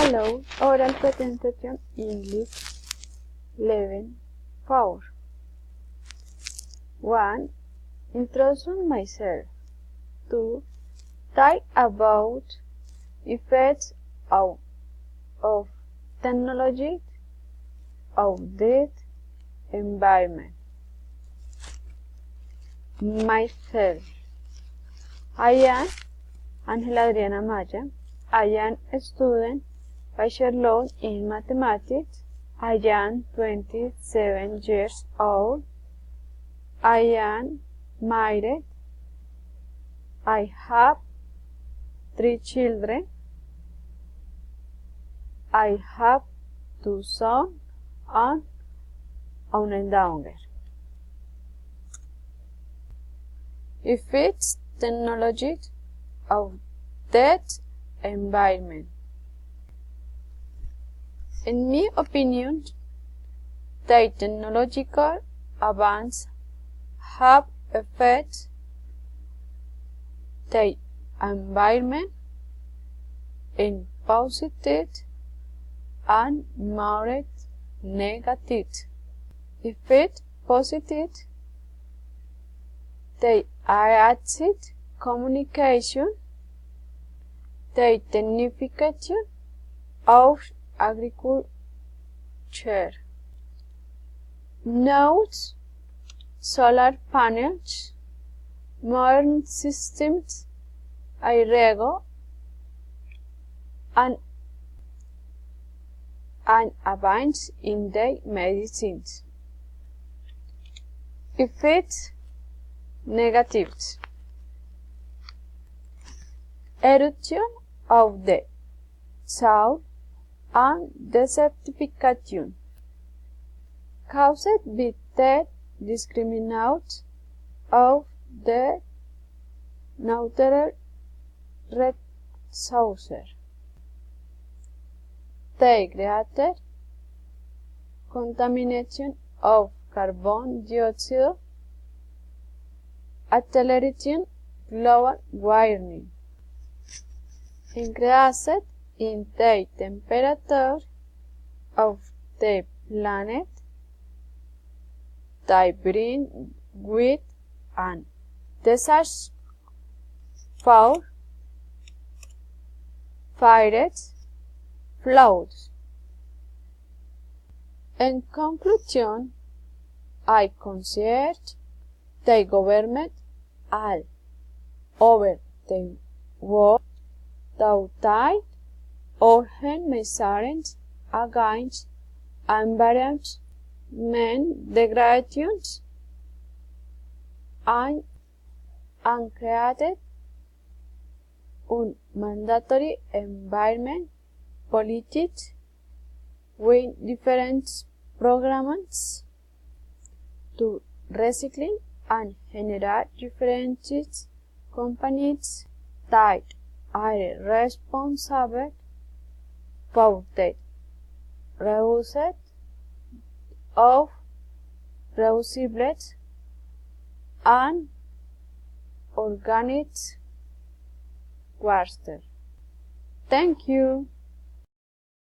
Hello, oral presentation English 11:4. 1. Introduce myself. 2. Talk about effects of technology of the environment. Myself. I am Ángela Adriana Maya. I am a student bachelor in mathematics. I am 27 years old. I am married. I have 3 children. I have 2 sons and one daughter. If it's technology of that environment. In my opinion, the technological advances have affected the environment in positive and moderate negative. If it's positive, they added communication, the technification of agriculture. Nodes, solar panels, modern systems, irrego, and advance in the medicines. Effects negative. Eruption of the soil and desertification caused by the discrimination of the natural resources. They created contamination of carbon dioxide, accelerating global warming, increased in the temperature of the planet, they bring with and disasters for fires, floods. In conclusion, I consider the government all over the world to take urgent measures against environment degradation and created a mandatory environment politics with different programs to recycling and generate different companies that are responsible for the reuse of reusable and organic waste. Thank you.